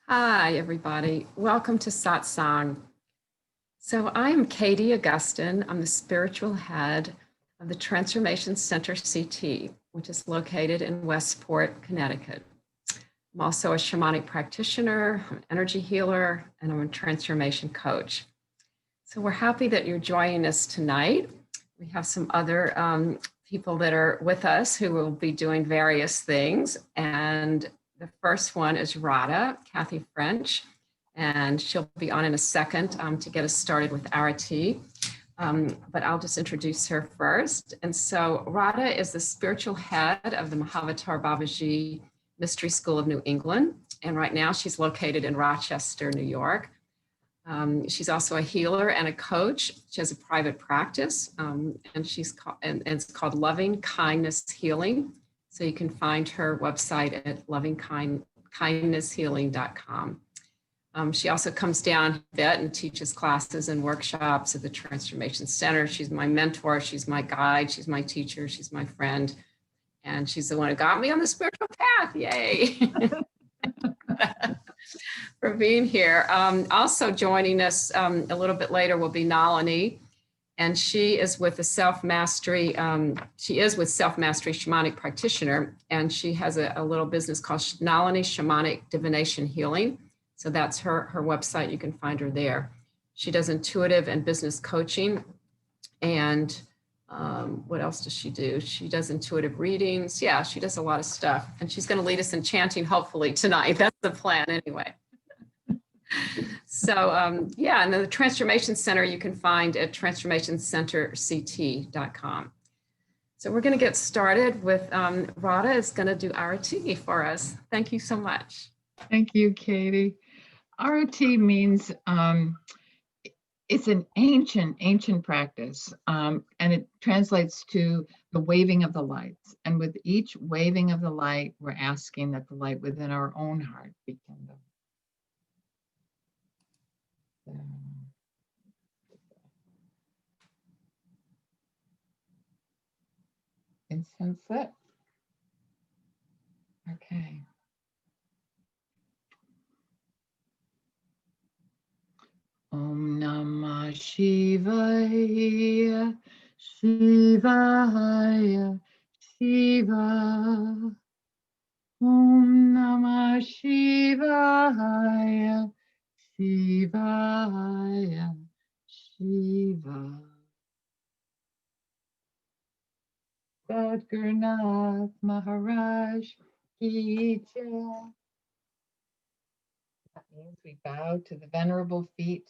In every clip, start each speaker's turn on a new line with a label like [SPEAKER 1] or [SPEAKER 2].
[SPEAKER 1] Hi, everybody. Welcome to Satsang. So I am Katie Augustin. I'm the spiritual head of the Transformation Center CT, which is located in Westport, Connecticut. I'm also a shamanic practitioner, I'm an energy healer, and I'm a transformation coach. So we're happy that you're joining us tonight. We have some other people that are with us who will be doing various things. And the first one is Radha Cathy French, and she'll be on in a second to get us started with Arati. But I'll just introduce her first. And so Radha is the spiritual head of the Mahavatar Babaji Mystery School of New England. And right now she's located in Rochester, New York. She's also a healer and a coach. She has a private practice, and it's called Loving Kindness Healing. So you can find her website at lovingkindnesshealing.com. She also comes down a bit and teaches classes and workshops at the Transformation Center. She's my mentor, she's my guide, she's my teacher, she's my friend, and she's the one who got me on the spiritual path. Yay! For being here. Also joining us a little bit later will be Nalini, and she is with the Self-Mastery Shamanic Practitioner, and she has a little business called Nalini Shamanic Divination Healing. So that's her website. You can find her there. She does intuitive and business coaching. And what else does she do? She does intuitive readings. Yeah, she does a lot of stuff. And she's going to lead us in chanting, hopefully, tonight. That's the plan anyway. So yeah, and the Transformation Center you can find at transformationcenterct.com. So we're going to get started with Radha is going to do Arati for us. Thank you so much.
[SPEAKER 2] Thank you, Katie. Arati means it's an ancient practice, and it translates to the waving of the lights. And with each waving of the light, we're asking that the light within our own heart be kindled. Incense lit. Okay. Om Namah Shivaya, Shivaya, Shiva. Om Namah Shivaya, Shivaya, Shiva. Sadgurnath Maharaj Ki Jai. That means we bow to the venerable feet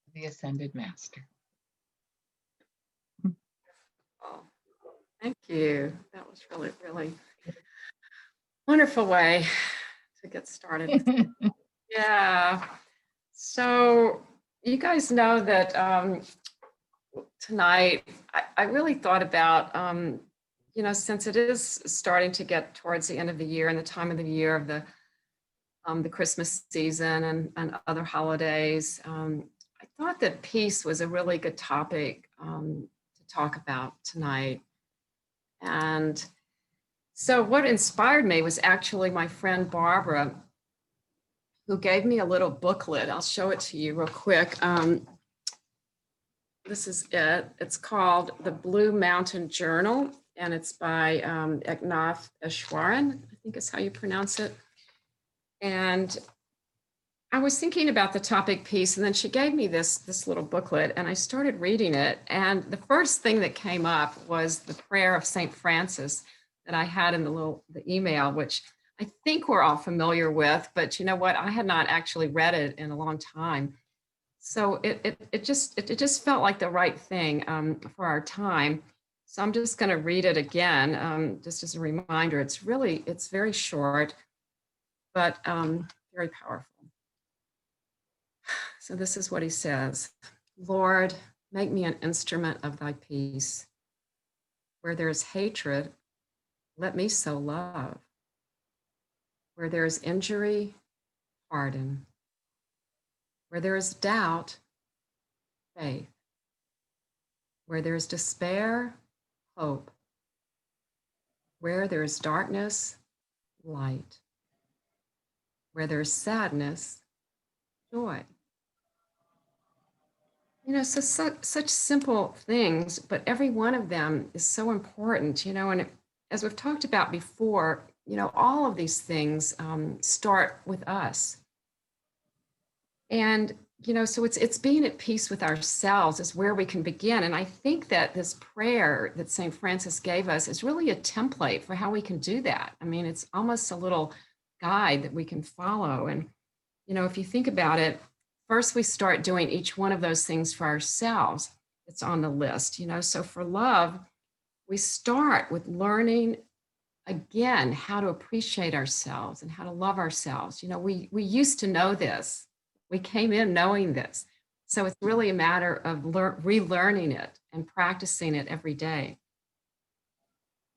[SPEAKER 2] of the Ascended Master.
[SPEAKER 1] Oh, thank you. That was really, really wonderful way to get started. Yeah. So you guys know that tonight I really thought about, since it is starting to get towards the end of the year and the time of the year of the Christmas season and other holidays, I thought that peace was a really good topic to talk about tonight. And so what inspired me was actually my friend Barbara, who gave me a little booklet. I'll show it to you real quick. This is it. It's called The Blue Mountain Journal, and it's by Eknath Easwaran, I think is how you pronounce it. And I was thinking about the topic peace, and then she gave me this little booklet, and I started reading it. And the first thing that came up was the prayer of St. Francis that I had in the email, which I think we're all familiar with, but you know what? I had not actually read it in a long time. So it just felt like the right thing for our time. So I'm just going to read it again, just as a reminder. It's very short, but very powerful. So this is what he says. Lord, make me an instrument of thy peace. Where there is hatred, let me sow love. Where there is injury, pardon. Where there is doubt, faith. Where there is despair, hope. Where there is darkness, light. Where there's sadness, joy. Such simple things, but every one of them is so important, and as we've talked about before, all of these things start with us. And, so it's being at peace with ourselves is where we can begin. And I think that this prayer that St. Francis gave us is really a template for how we can do that. I mean, it's almost a little guide that we can follow. And, if you think about it, first we start doing each one of those things for ourselves. It's on the list, So for love, we start with learning again how to appreciate ourselves and how to love ourselves. We used to know this. We came in knowing this. So it's really a matter of relearning it and practicing it every day.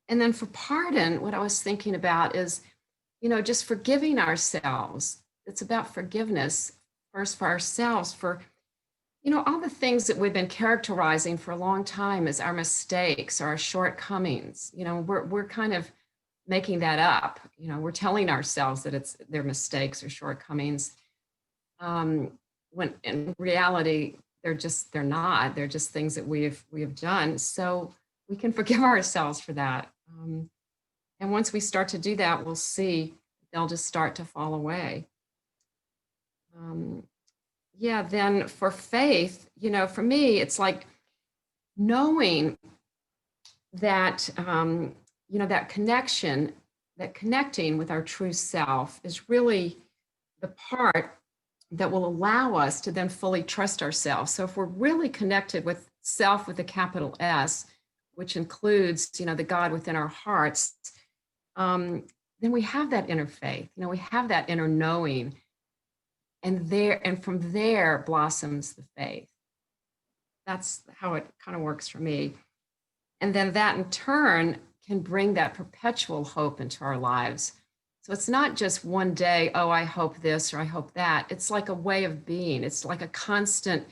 [SPEAKER 1] And then for pardon, what I was thinking about is, just forgiving ourselves. It's about forgiveness first for ourselves, for, all the things that we've been characterizing for a long time as our mistakes or our shortcomings. We're kind of making that up. We're telling ourselves that they're mistakes or shortcomings. When in reality, they're not. They're just things that we have done. So we can forgive ourselves for that. And once we start to do that, we'll see they'll just start to fall away. Then for faith, for me, it's like knowing that, that connection, that connecting with our true self is really the part that will allow us to then fully trust ourselves. So if we're really connected with self with a capital S, which includes, the God within our hearts, then we have that inner faith, we have that inner knowing, and from there blossoms the faith. That's how it kind of works for me. And then that in turn can bring that perpetual hope into our lives. So it's not just one day, oh, I hope this or I hope that. It's like a way of being. It's like a constant,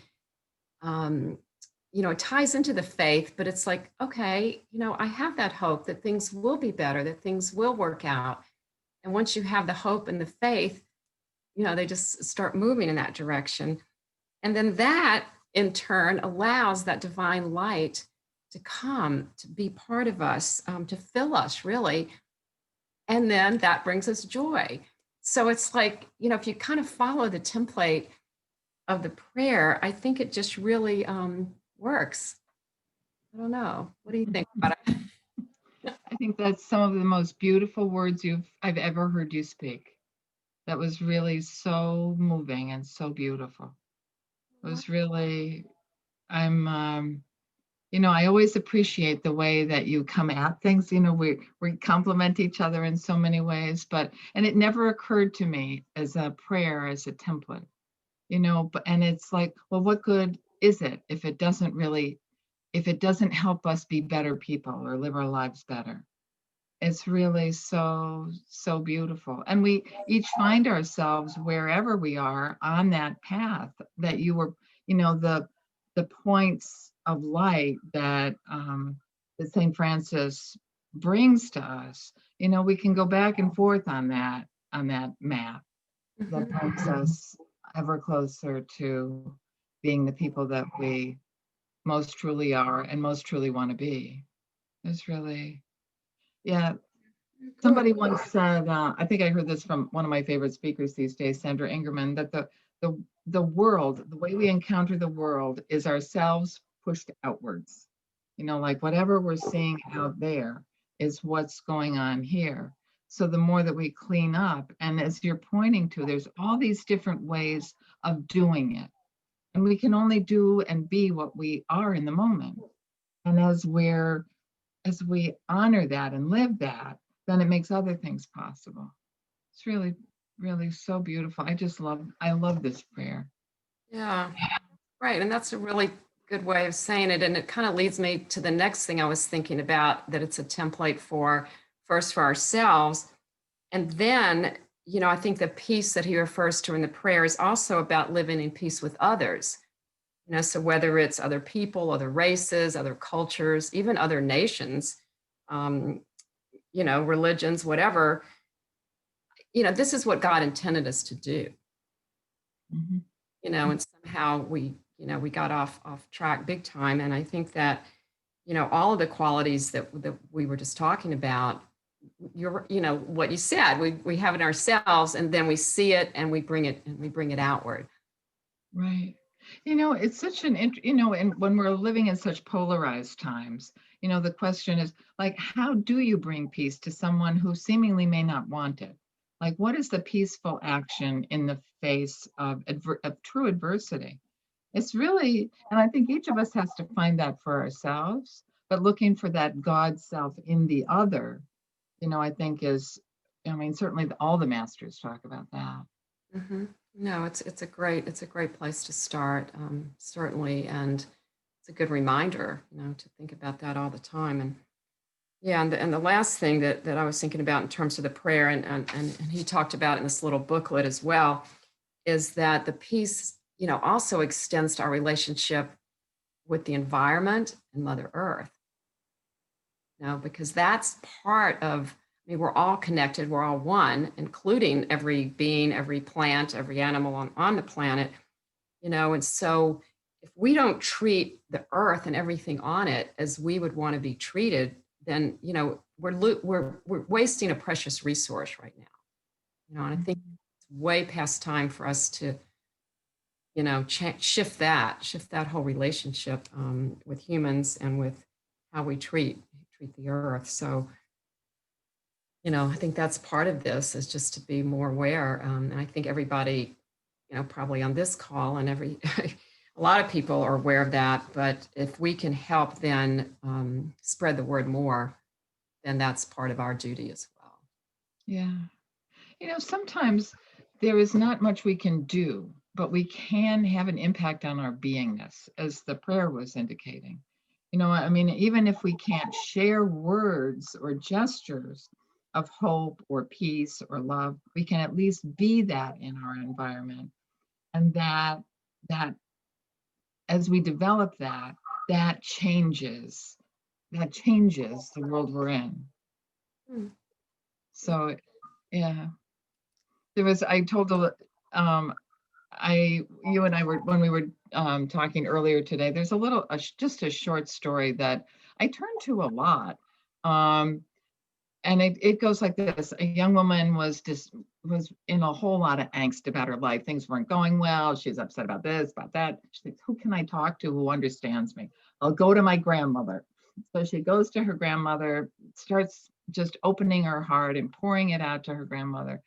[SPEAKER 1] it ties into the faith, but it's like, okay, I have that hope that things will be better, that things will work out. And once you have the hope and the faith, they just start moving in that direction. And then that in turn allows that divine light to come, to be part of us, to fill us really. And then that brings us joy. So it's like, if you kind of follow the template of the prayer, I think it just really works. I don't know. What do you think about it?
[SPEAKER 2] I think that's some of the most beautiful words I've ever heard you speak. That was really so moving and so beautiful. It was really, I always appreciate the way that you come at things. We complement each other in so many ways, and it never occurred to me as a prayer, as a template, and it's like, well, what good is it if it doesn't help us be better people or live our lives better? It's really so, so beautiful. And we each find ourselves wherever we are on that path that you were, the points of light that St. Francis brings to us. We can go back and forth on that map that brings us ever closer to being the people that we most truly are and most truly want to be. It's really, yeah. Somebody once said, I think I heard this from one of my favorite speakers these days, Sandra Ingerman, that the world, the way we encounter the world is ourselves pushed outwards. Like whatever we're seeing out there is what's going on here. So the more that we clean up, and as you're pointing to, there's all these different ways of doing it. And we can only do and be what we are in the moment. And as we honor that and live that, then it makes other things possible. It's really, really so beautiful. I love this prayer.
[SPEAKER 1] Yeah, right. And that's a really good way of saying it. And it kind of leads me to the next thing I was thinking about, that it's a template for first for ourselves. And then, I think the peace that he refers to in the prayer is also about living in peace with others. So whether it's other people, other races, other cultures, even other nations, religions, whatever, this is what God intended us to do,
[SPEAKER 2] Mm-hmm.
[SPEAKER 1] and somehow we got off track big time. And I think that, all of the qualities that we were just talking about, what you said, we have it ourselves, and then we see it and we bring it outward.
[SPEAKER 2] Right. It's such and when we're living in such polarized times, the question is like, how do you bring peace to someone who seemingly may not want it? Like, what is the peaceful action in the face of true adversity? It's really, and I think each of us has to find that for ourselves, but looking for that God self in the other, I think certainly all the masters talk about that.
[SPEAKER 1] Hmm. No, it's a great place to start, certainly, and it's a good reminder, to think about that all the time. And yeah, and the last thing that I was thinking about in terms of the prayer, and he talked about in this little booklet as well, is that the peace, also extends to our relationship with the environment and Mother Earth. Because that's part of, I mean, we're all connected, we're all one, including every being, every plant, every animal on the planet, and so if we don't treat the earth and everything on it as we would want to be treated, then, we're wasting a precious resource right now, and I think it's way past time for us to, shift that whole relationship, with humans and with how we treat the earth. So, I think that's part of this, is just to be more aware. And I think everybody, probably on this call and a lot of people are aware of that. But if we can help then, spread the word more, then that's part of our duty as well.
[SPEAKER 2] Yeah. Sometimes there is not much we can do, but we can have an impact on our beingness, as the prayer was indicating. Even if we can't share words or gestures of hope or peace or love, we can at least be that in our environment. And that as we develop that changes the world we're in.
[SPEAKER 1] Hmm.
[SPEAKER 2] So yeah. I told you and I were, when we were talking earlier today, there's just a short story that I turn to a lot. And it goes like this. A young woman was in a whole lot of angst about her life. Things weren't going well. She's upset about this, about that. She thinks, who can I talk to who understands me? I'll go to my grandmother. So she goes to her grandmother, starts just opening her heart and pouring it out to her grandmother.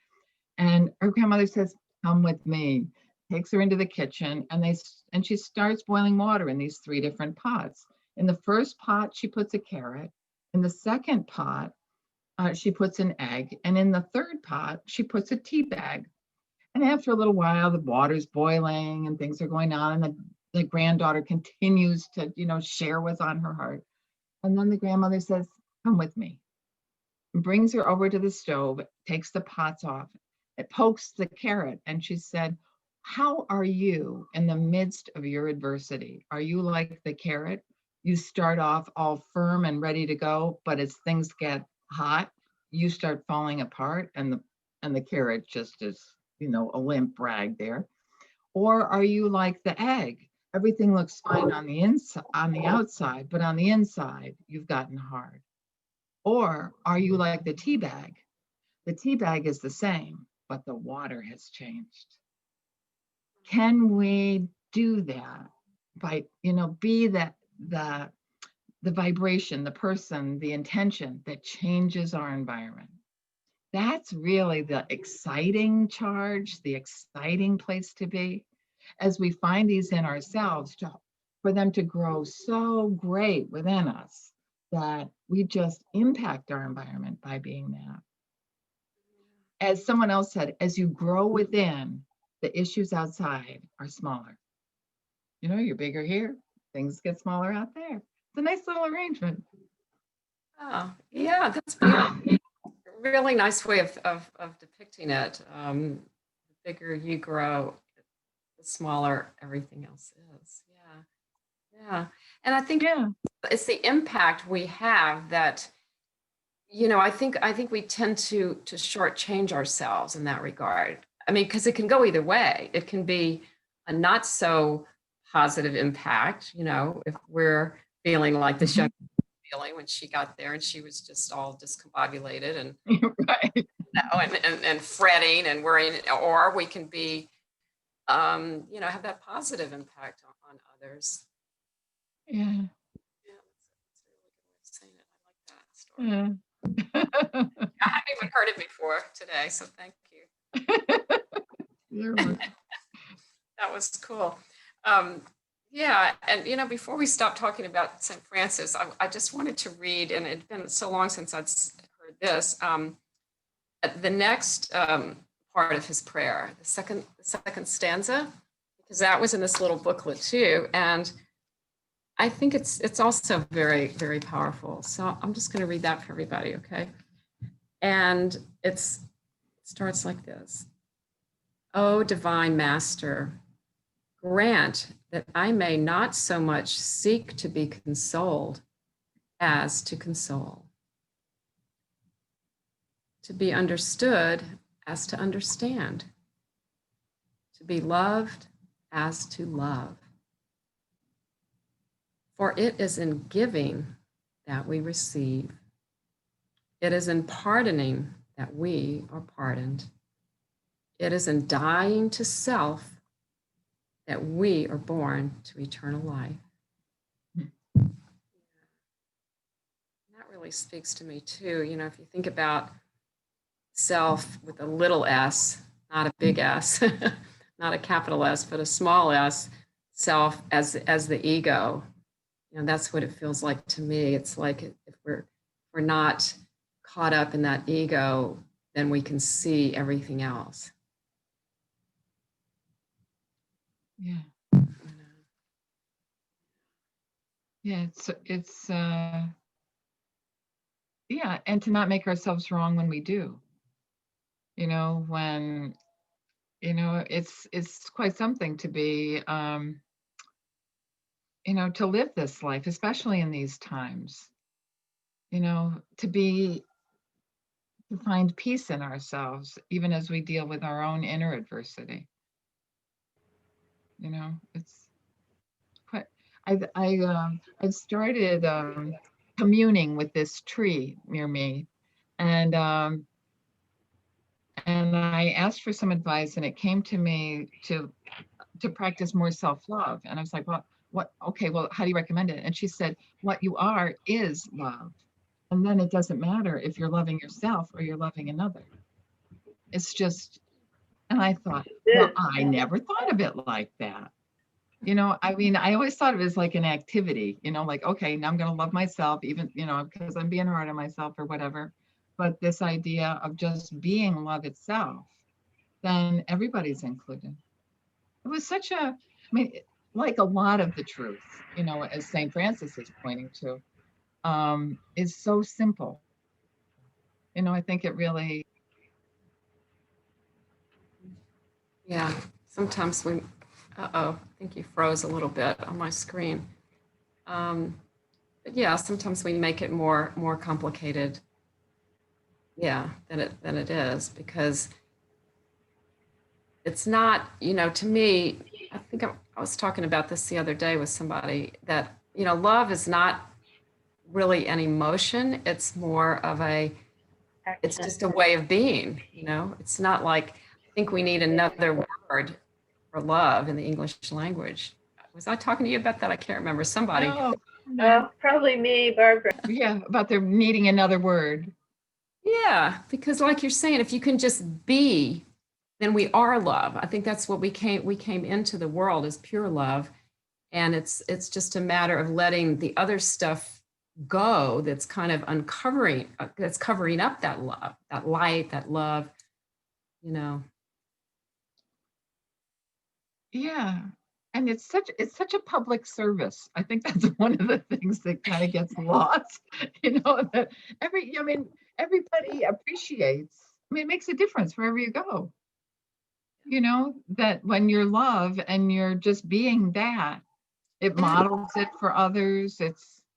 [SPEAKER 2] And her grandmother says, come with me, takes her into the kitchen, and she starts boiling water in these 3 different pots. In the first pot, she puts a carrot. In the second pot, she puts an egg. And in the third pot, she puts a tea bag. And after a little while, the water's boiling and things are going on. And the granddaughter continues to, share what's on her heart. And then the grandmother says, come with me. Brings her over to the stove, takes the pots off, it pokes the carrot, and she said, how are you in the midst of your adversity? Are you like the carrot? You start off all firm and ready to go, but as things get hot, you start falling apart, and the carrot just is, a limp rag there. Or are you like the egg? Everything looks fine on the inside, on the outside, but on the inside, you've gotten hard. Or are you like the tea bag? The tea bag is the same, but the water has changed. Can we do that by, be the vibration, the person, the intention that changes our environment? That's really the exciting charge, the exciting place to be, as we find these in ourselves, for them to grow so great within us that we just impact our environment by being that. As someone else said, as you grow within, the issues outside are smaller. You're bigger here, things get smaller out there. It's a nice little arrangement.
[SPEAKER 1] Oh, yeah, that's beautiful. Really nice way of depicting it. The bigger you grow, the smaller everything else is. Yeah. Yeah. And I think
[SPEAKER 2] Yeah.
[SPEAKER 1] it's the impact we have that, I think we tend to shortchange ourselves in that regard. I mean, because it can go either way. It can be a not so positive impact, if we're feeling like this young feeling when she got there and she was just all discombobulated and
[SPEAKER 2] Right.
[SPEAKER 1] and fretting and worrying, or we can be have that positive impact on others.
[SPEAKER 2] Yeah.
[SPEAKER 1] Yeah, that's a really good way of saying it. I like that story.
[SPEAKER 2] Yeah.
[SPEAKER 1] I haven't even heard it before today, so thank you.
[SPEAKER 2] You're welcome.
[SPEAKER 1] That was cool. Um, yeah, and before we stop talking about St. Francis, I just wanted to read, and it'd been so long since I'd heard this. The next part of his prayer, the second stanza, because that was in this little booklet too, and I think it's also very, very powerful. So I'm just going to read that for everybody, okay? And it starts like this. O divine master, grant that I may not so much seek to be consoled as to console, to be understood as to understand, to be loved as to love. For it is in giving that we receive. It is in pardoning that we are pardoned. It is in dying to self that we are born to eternal life. That really speaks to me too. If you think about self with a little s, not a big S, not a capital S, but a small s, self as the ego. That's what it feels like to me. It's like if we're not caught up in that ego, then we can see everything else.
[SPEAKER 2] Yeah. Yeah, it's yeah, and to not make ourselves wrong when we do. When it's quite something to be to live this life, especially in these times. To find peace in ourselves, even as we deal with our own inner adversity. It's quite. I've started communing with this tree near me, and I asked for some advice, and it came to me to practice more self-love. And I was like, well, what? Okay, well, how do you recommend it? And she said, what you are is love. And then it doesn't matter if you're loving yourself or you're loving another. It's just, and I thought, well, I never thought of it like that. I mean, I always thought of it as like an activity, like, okay, now I'm going to love myself, even, because I'm being hard on myself or whatever. But this idea of just being love itself, then everybody's included. It was such a, I mean, like a lot of the truth, as St. Francis is pointing to, is so simple. I think it really.
[SPEAKER 1] Yeah, sometimes I think you froze a little bit on my screen. But yeah, sometimes we make it more complicated. Yeah, than it is, because it's not, to me, I think I was talking about this the other day with somebody that, love is not really an emotion. It's more of it's just a way of being, it's not like, I think we need another word for love in the English language. Was I talking to you about that? I can't remember. Somebody.
[SPEAKER 2] No.
[SPEAKER 3] Probably me, Barbara.
[SPEAKER 2] Yeah, about there needing another word.
[SPEAKER 1] Yeah, because like you're saying, if you can just be, then we are love. I think that's what we came into the world as pure love. And it's just a matter of letting the other stuff go that's kind of that's covering up that love, that light, that love,
[SPEAKER 2] Yeah. And it's such a public service. I think that's one of the things that kind of gets lost, that everybody appreciates. I mean, it makes a difference wherever you go. That when you're love and you're just being that, it models it for others.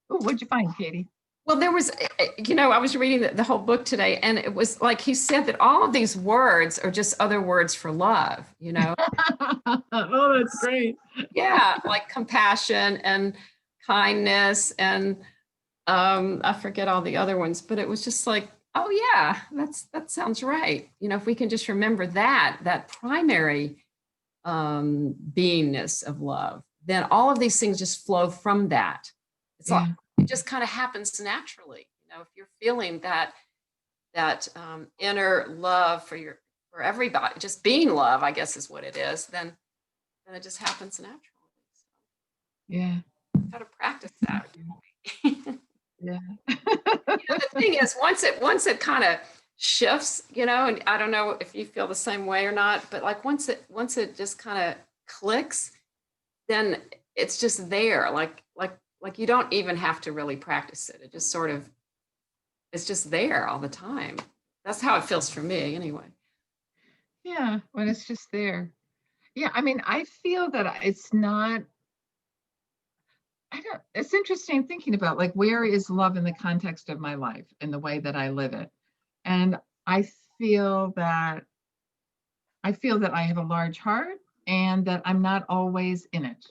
[SPEAKER 2] Oh, what'd you find, Katie?
[SPEAKER 1] Well, there was, I was reading the whole book today, and it was like he said that all of these words are just other words for love,
[SPEAKER 2] Oh, that's great.
[SPEAKER 1] Yeah, like compassion and kindness and I forget all the other ones, but it was just like, oh yeah, that sounds right. If we can just remember that primary beingness of love, then all of these things just flow from that. It's like
[SPEAKER 2] Yeah.
[SPEAKER 1] it just kind of happens naturally. If you're feeling that inner love for everybody, just being love, I guess is what it is, then it just happens naturally. So
[SPEAKER 2] Yeah.
[SPEAKER 1] we've got to practice that.
[SPEAKER 2] Yeah.
[SPEAKER 1] The thing is, once it kind of shifts, and I don't know if you feel the same way or not, but like once it just kind of clicks, then it's just there. Like you don't even have to really practice it. It just sort of it's just there all the time. That's how it feels for me anyway.
[SPEAKER 2] Yeah, when it's just there. Yeah, I mean, I feel that it's not, I don't, it's interesting thinking about like where is love in the context of my life and the way that I live it. And I feel that I have a large heart and that I'm not always in it.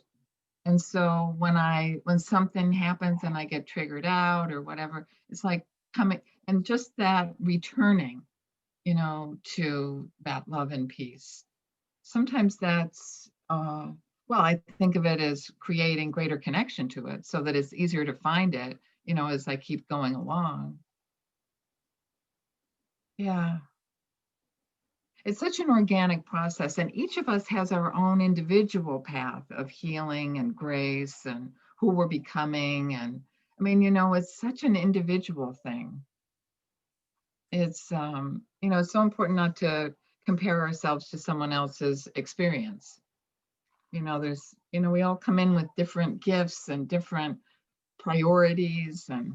[SPEAKER 2] And so when something happens and I get triggered out or whatever, it's like coming and just that returning, to that love and peace. Sometimes that's well, I think of it as creating greater connection to it so that it's easier to find it, as I keep going along. Yeah. It's such an organic process, and each of us has our own individual path of healing and grace and who we're becoming. And I mean, it's such an individual thing. It's so important not to compare ourselves to someone else's experience. We all come in with different gifts and different priorities and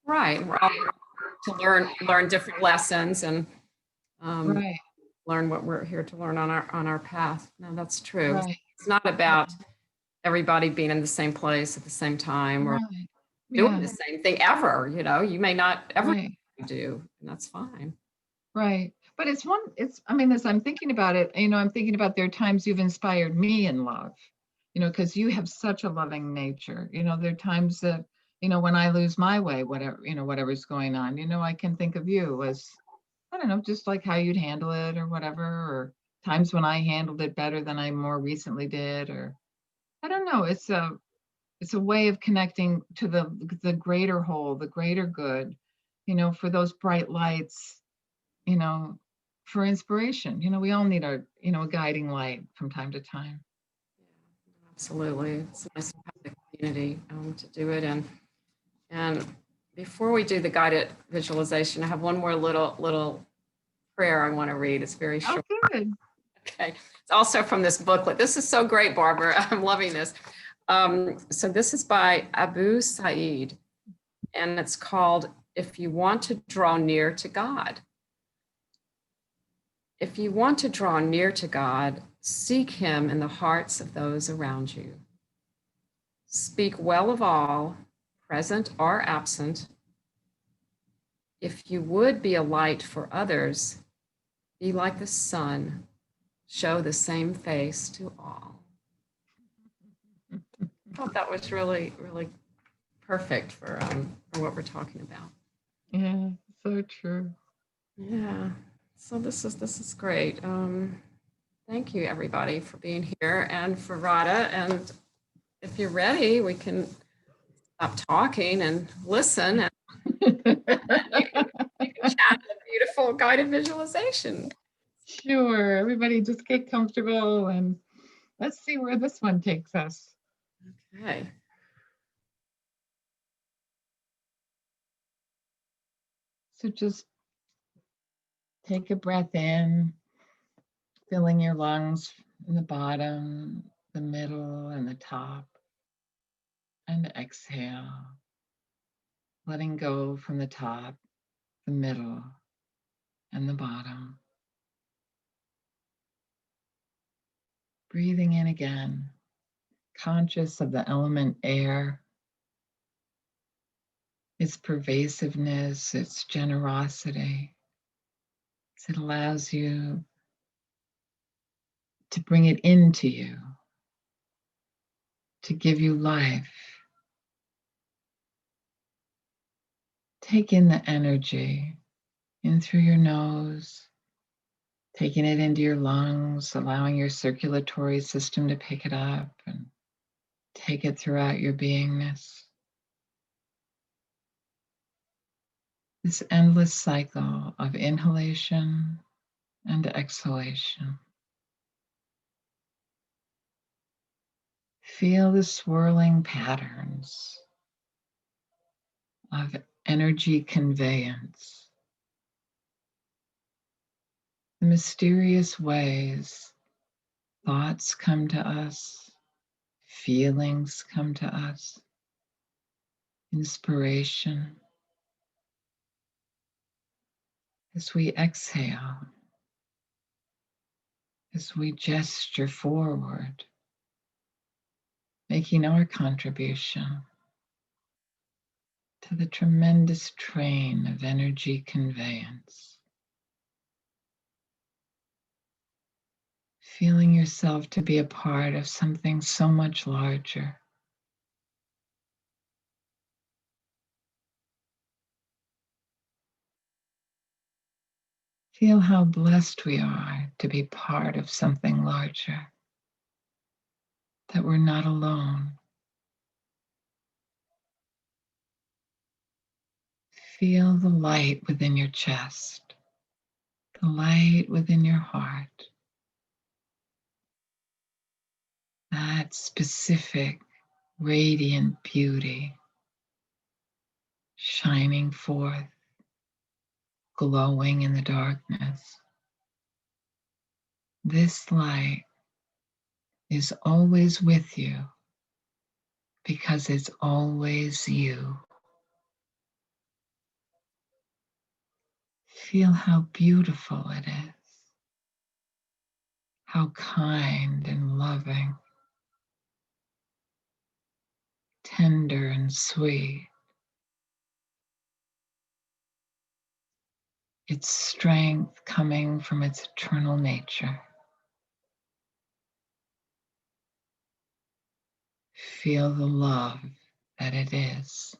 [SPEAKER 1] Right. We're all to learn different lessons and um,
[SPEAKER 2] right,
[SPEAKER 1] learn what we're here to learn on our path. No, that's true.
[SPEAKER 2] right,
[SPEAKER 1] It's not about everybody being in the same place at the same time or
[SPEAKER 2] right.
[SPEAKER 1] doing
[SPEAKER 2] Yeah,
[SPEAKER 1] the same thing ever. You may not ever
[SPEAKER 2] right,
[SPEAKER 1] do, and that's fine.
[SPEAKER 2] right. But I mean, as I'm thinking about it, I'm thinking about there are times you've inspired me in love, because you have such a loving nature. There are times that, when I lose my way, whatever's going on, I can think of you as, I don't know, just like how you'd handle it or whatever, or times when I handled it better than I more recently did, or I don't know. It's a way of connecting to the greater whole, the greater good, for those bright lights, you know, for inspiration. We all need a guiding light from time to time.
[SPEAKER 1] Yeah, absolutely. It's nice to have the community to do it. And before we do the guided visualization, I have one more little prayer I want to read. It's very
[SPEAKER 2] Oh,
[SPEAKER 1] short.
[SPEAKER 2] good.
[SPEAKER 1] Okay. It's also from this booklet. This is so great, Barbara. I'm loving this. So this is by Abu Said, and it's called If You Want to Draw Near to God. If you want to draw near to God, seek him in the hearts of those around you. Speak well of all, present or absent. If you would be a light for others, be like the sun, show the same face to all. I thought that was really, really perfect for what we're talking about.
[SPEAKER 2] Yeah, so true.
[SPEAKER 1] Yeah. So this is great. Thank you everybody for being here and for Radha. And if you're ready, we can stop talking and listen and you can chat a beautiful guided visualization.
[SPEAKER 2] Sure. Everybody just get comfortable and let's see where this one takes us.
[SPEAKER 1] Okay.
[SPEAKER 2] So just take a breath in, filling your lungs in the bottom, the middle, and the top. And exhale, letting go from the top, the middle, and the bottom. Breathing in again, conscious of the element air. its pervasiveness, its generosity. It allows you to bring it into you, to give you life. Take in the energy in through your nose, taking it into your lungs, allowing your circulatory system to pick it up and take it throughout your beingness. This endless cycle of inhalation and exhalation. Feel the swirling patterns of energy conveyance, the mysterious ways thoughts come to us, feelings come to us, inspiration. As we exhale, as we gesture forward, making our contribution to the tremendous train of energy conveyance. Feeling yourself to be a part of something so much larger. Feel how blessed we are to be part of something larger, that we're not alone. Feel the light within your chest, the light within your heart, that specific, radiant beauty shining forth, glowing in the darkness. This light is always with you because it's always you. Feel how beautiful it is, how kind and loving, tender and sweet. Its strength coming from its eternal nature. Feel the love that it is,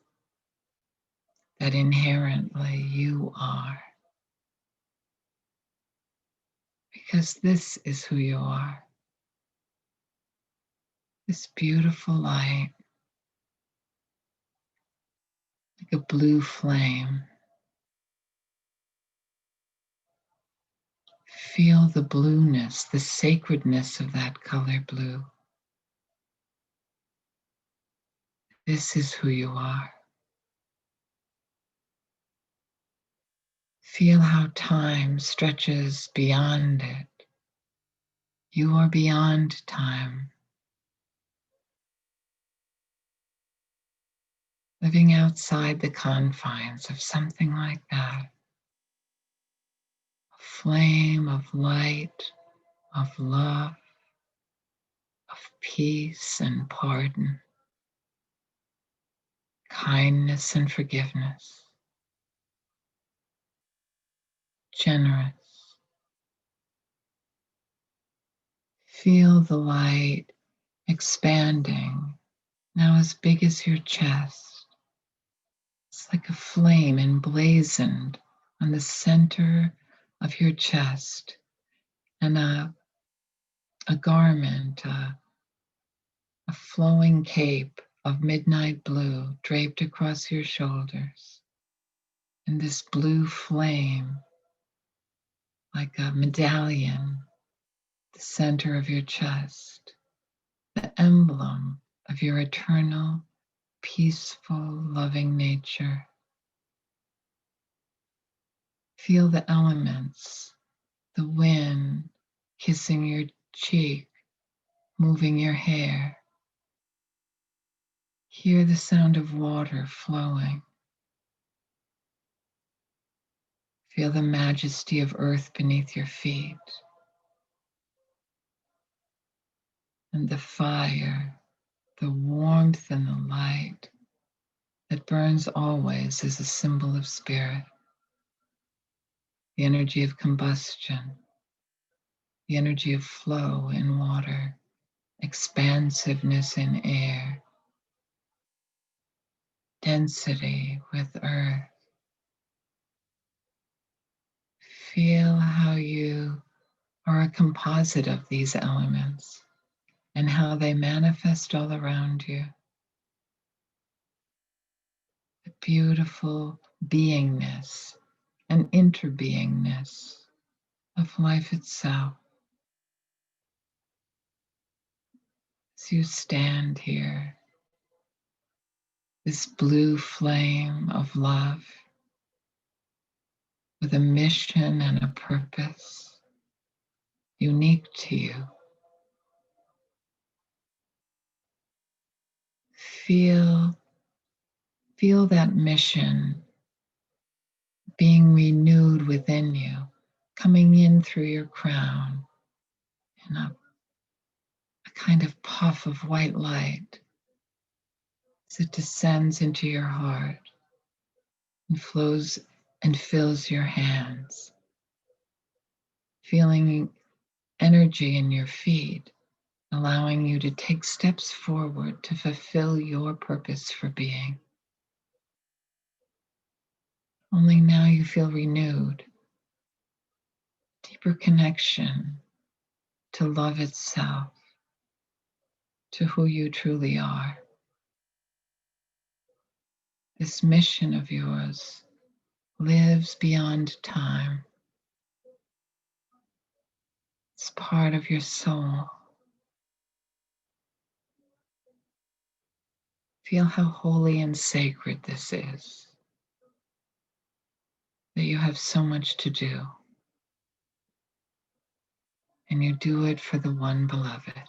[SPEAKER 2] that inherently you are. Because this is who you are. This beautiful light, like a blue flame. Feel the blueness, the sacredness of that color blue. This is who you are. Feel how time stretches beyond it. You are beyond time, living outside the confines of something like that. A flame of light, of love, of peace and pardon, kindness and forgiveness, generous. Feel the light expanding, now as big as your chest. It's like a flame emblazoned on the center of your chest, and a garment, a flowing cape of midnight blue draped across your shoulders. And this blue flame, like a medallion, the center of your chest, the emblem of your eternal, peaceful, loving nature. Feel the elements, the wind kissing your cheek, moving your hair. Hear the sound of water flowing. Feel the majesty of earth beneath your feet. And the fire, the warmth and the light that burns always as a symbol of spirit, the energy of combustion, the energy of flow in water, expansiveness in air, density with earth. Feel how you are a composite of these elements and how they manifest all around you. The beautiful beingness and interbeingness of life itself. As you stand here, this blue flame of love with a mission and a purpose unique to you. Feel that mission being renewed within you, coming in through your crown in a kind of puff of white light as it descends into your heart and flows and fills your hands, feeling energy in your feet, allowing you to take steps forward to fulfill your purpose for being. Only now you feel renewed, deeper connection to love itself, to who you truly are. This mission of yours lives beyond time. It's part of your soul. Feel how holy and sacred this is, that you have so much to do, and you do it for the one beloved,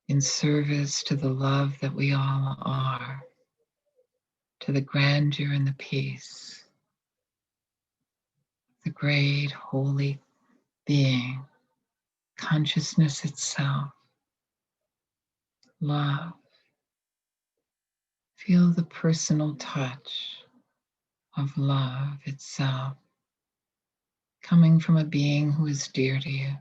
[SPEAKER 2] in service to the love that we all are, to the grandeur and the peace, the great holy being, consciousness itself, love. Feel the personal touch of love itself coming from a being who is dear to you.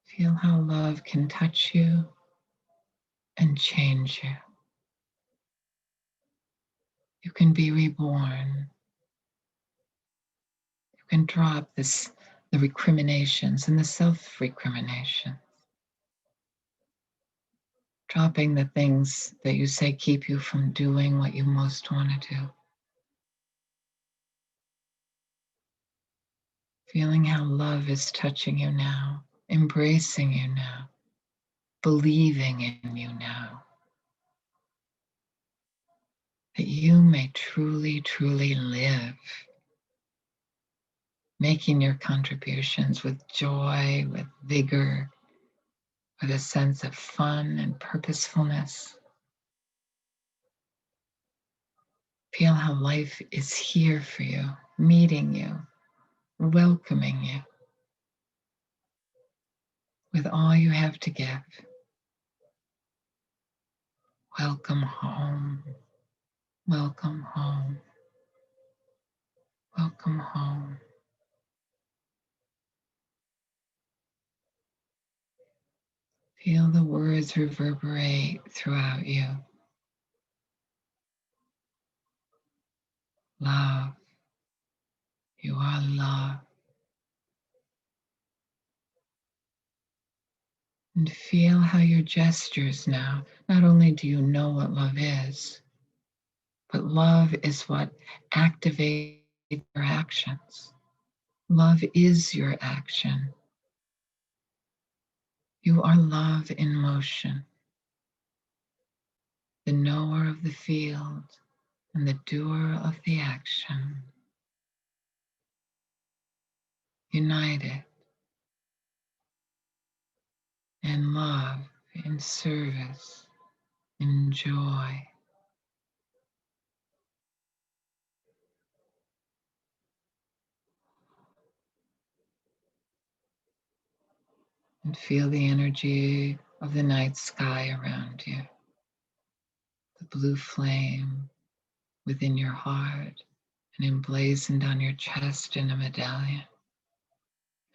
[SPEAKER 2] Feel how love can touch you and change you. You can be reborn. You can drop the recriminations and the self-recrimination. Dropping the things that you say keep you from doing what you most want to do. Feeling how love is touching you now, embracing you now, believing in you now. That you may truly, truly live, making your contributions with joy, with vigor, with a sense of fun and purposefulness. Feel how life is here for you, meeting you, welcoming you with all you have to give. Welcome home. Welcome home. Welcome home. Feel the words reverberate throughout you. Love. You are love. And feel how your gestures now, not only do you know what love is, but love is what activates your actions. Love is your action. You are love in motion, the knower of the field and the doer of the action, united in love, in service, in joy. And feel the energy of the night sky around you, the blue flame within your heart and emblazoned on your chest in a medallion,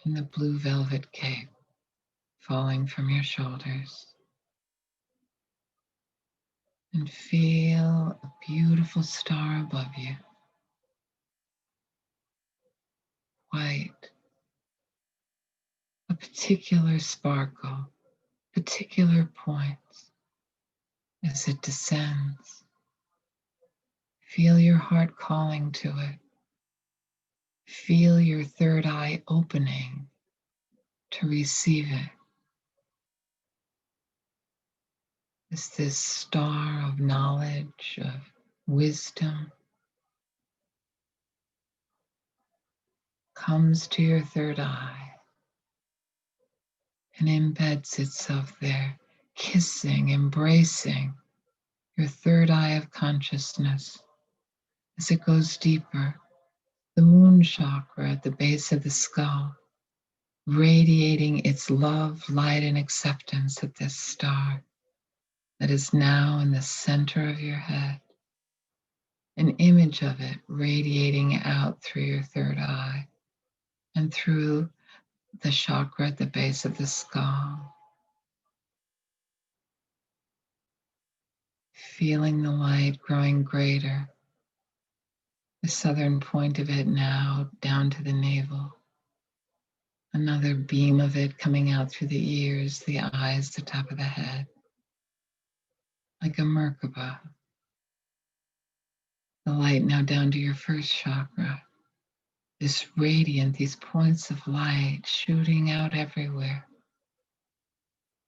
[SPEAKER 2] and the blue velvet cape falling from your shoulders. And feel a beautiful star above you, white, a particular sparkle, particular points as it descends. Feel your heart calling to it. Feel your third eye opening to receive it. As this star of knowledge, of wisdom, comes to your third eye and embeds itself there, kissing, embracing your third eye of consciousness as it goes deeper, the moon chakra at the base of the skull, radiating its love, light, and acceptance at this star that is now in the center of your head, an image of it radiating out through your third eye and through the chakra at the base of the skull. Feeling the light growing greater, the southern point of it now down to the navel. Another beam of it coming out through the ears, the eyes, the top of the head, like a Merkaba. The light now down to your first chakra. This radiant, these points of light shooting out everywhere.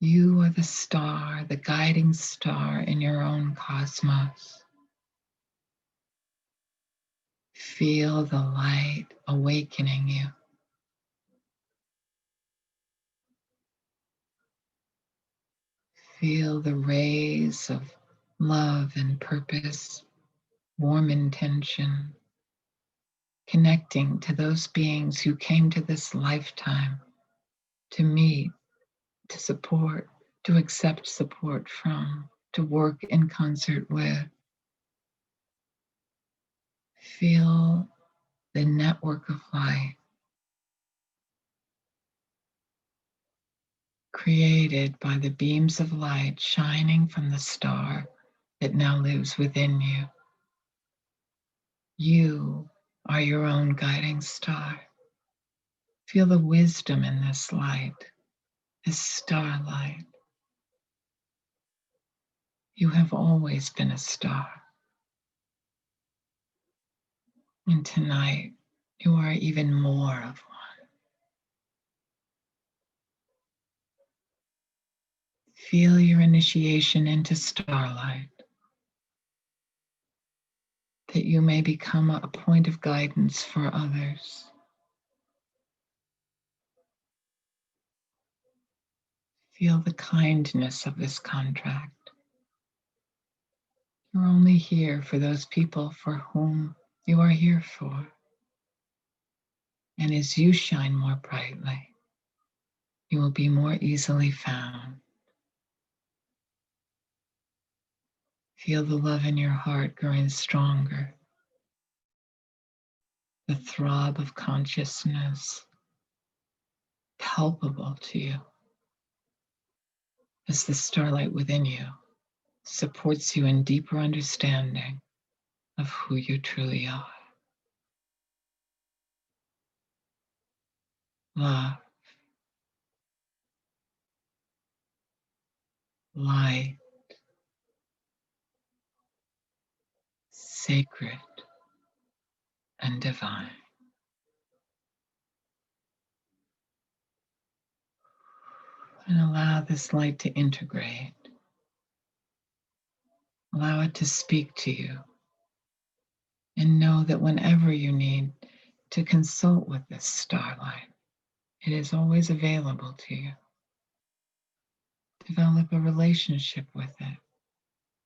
[SPEAKER 2] You are the star, the guiding star in your own cosmos. Feel the light awakening you. Feel the rays of love and purpose, warm intention, connecting to those beings who came to this lifetime to meet, to support, to accept support from, to work in concert with. Feel the network of light created by the beams of light shining from the star that now lives within you. You are your own guiding star. Feel the wisdom in this light, this starlight. You have always been a star. And tonight, you are even more of one. Feel your initiation into starlight, that you may become a point of guidance for others. Feel the kindness of this contract. You're only here for those people for whom you are here for. And as you shine more brightly, you will be more easily found. Feel the love in your heart growing stronger, the throb of consciousness palpable to you as the starlight within you supports you in deeper understanding of who you truly are. Love, light, sacred, and divine. And allow this light to integrate. Allow it to speak to you. And know that whenever you need to consult with this starlight, it is always available to you. Develop a relationship with it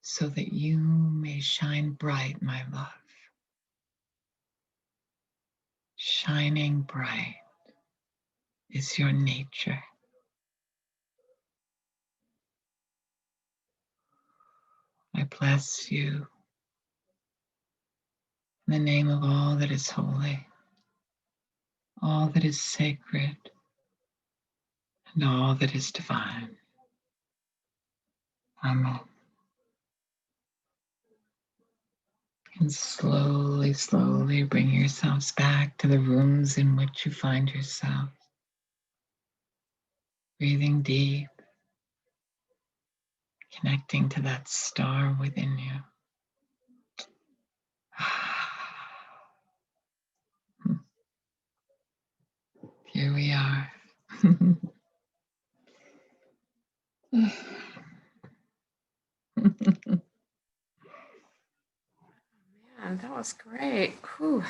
[SPEAKER 2] so that you may shine bright, my love. Shining bright is your nature. I bless you in the name of all that is holy, all that is sacred, and all that is divine. Amen. And slowly, slowly bring yourselves back to the rooms in which you find yourself. Breathing deep, connecting to that star within you. Here we are.
[SPEAKER 1] Man, that was great. Whew.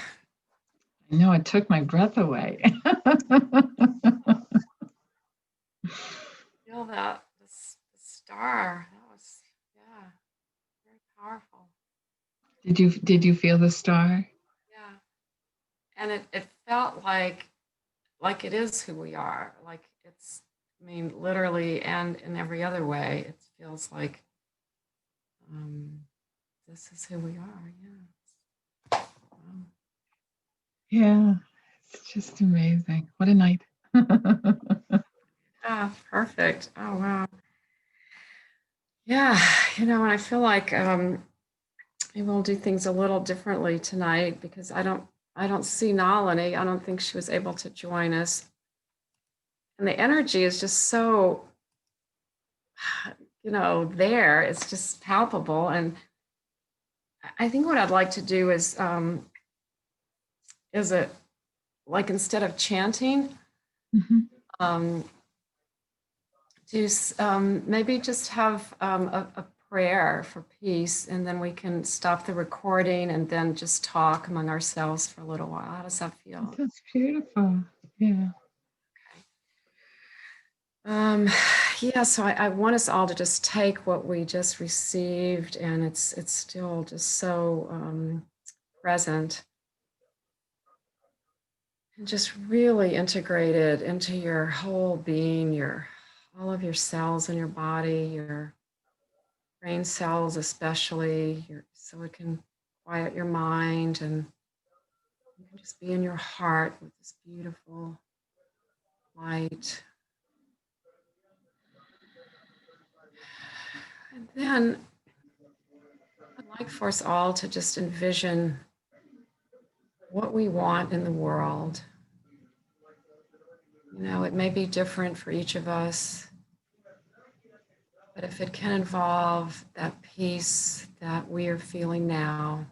[SPEAKER 2] I know, it took my breath away.
[SPEAKER 1] Feel that the star. That was, yeah, very powerful.
[SPEAKER 2] Did you feel the star?
[SPEAKER 1] Yeah. And it felt like it is who we are. Like it's, I mean, literally and in every other way, it feels like this is who we are. Yeah. Wow.
[SPEAKER 2] Yeah, it's just amazing. What a night.
[SPEAKER 1] Yeah, perfect. Oh wow. Yeah, and I feel like maybe we'll do things a little differently tonight because I don't see Nalini. I don't think she was able to join us. And the energy is just so, there. It's just palpable. And I think what I'd like to do is it like instead of chanting,
[SPEAKER 2] Mhm.
[SPEAKER 1] um, do maybe just have a prayer for peace, and then we can stop the recording and then just talk among ourselves for a little while. How does that feel?
[SPEAKER 2] That's beautiful. Yeah.
[SPEAKER 1] Um, yeah, so I want us all to just take what we just received, and it's still just so present, and just really integrate it into your whole being, all of your cells in your body, your brain cells especially, so it can quiet your mind, and you can just be in your heart with this beautiful light. And then I'd like for us all to just envision what we want in the world. It may be different for each of us, but if it can involve that peace that we are feeling now,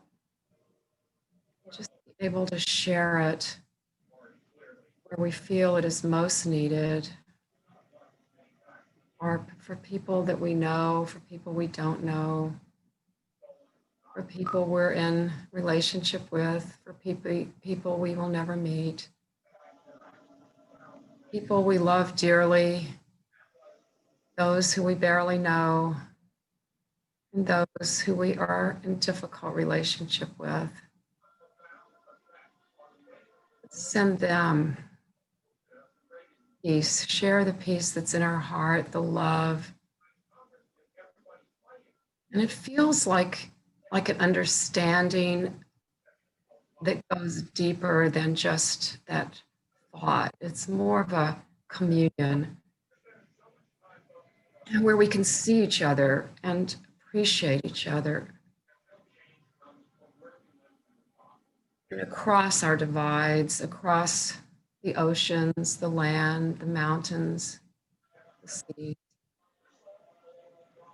[SPEAKER 1] just be able to share it where we feel it is most needed, or for people that we know, for people we don't know, for people we're in relationship with, for people we will never meet, people we love dearly, those who we barely know, and those who we are in difficult relationship with. Send them peace, share the peace that's in our heart, the love. And it feels like an understanding that goes deeper than just that thought. It's more of a communion where we can see each other and appreciate each other. And across our divides, across the oceans, the land, the mountains, the sea,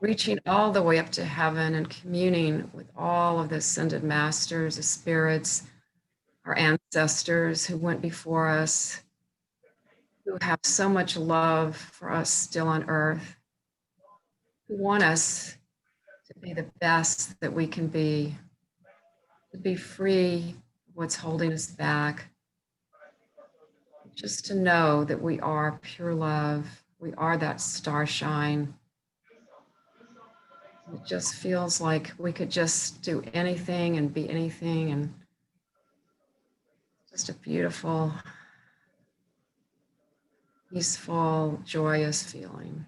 [SPEAKER 1] reaching all the way up to heaven and communing with all of the ascended masters, the spirits, our ancestors who went before us, who have so much love for us still on earth, who want us to be the best that we can be, to be free of what's holding us back, just to know that we are pure love, we are that starshine. It just feels like we could just do anything and be anything, and just a beautiful, peaceful, joyous feeling.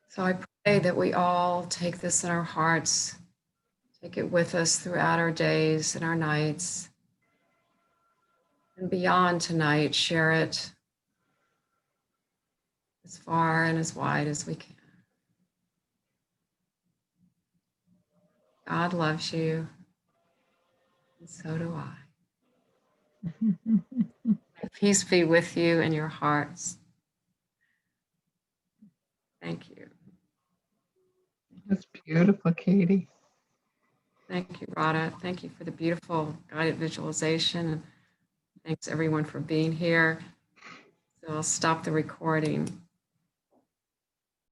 [SPEAKER 1] So I Pray that we all take this in our hearts, take it with us throughout our days and our nights. And beyond tonight, share it as far and as wide as we can. God loves you, and so do I. May peace be with you in your hearts. Thank you.
[SPEAKER 2] That's beautiful, Katie.
[SPEAKER 1] Thank you, Radha. Thank you for the beautiful guided visualization. And thanks everyone for being here. So I'll stop the recording.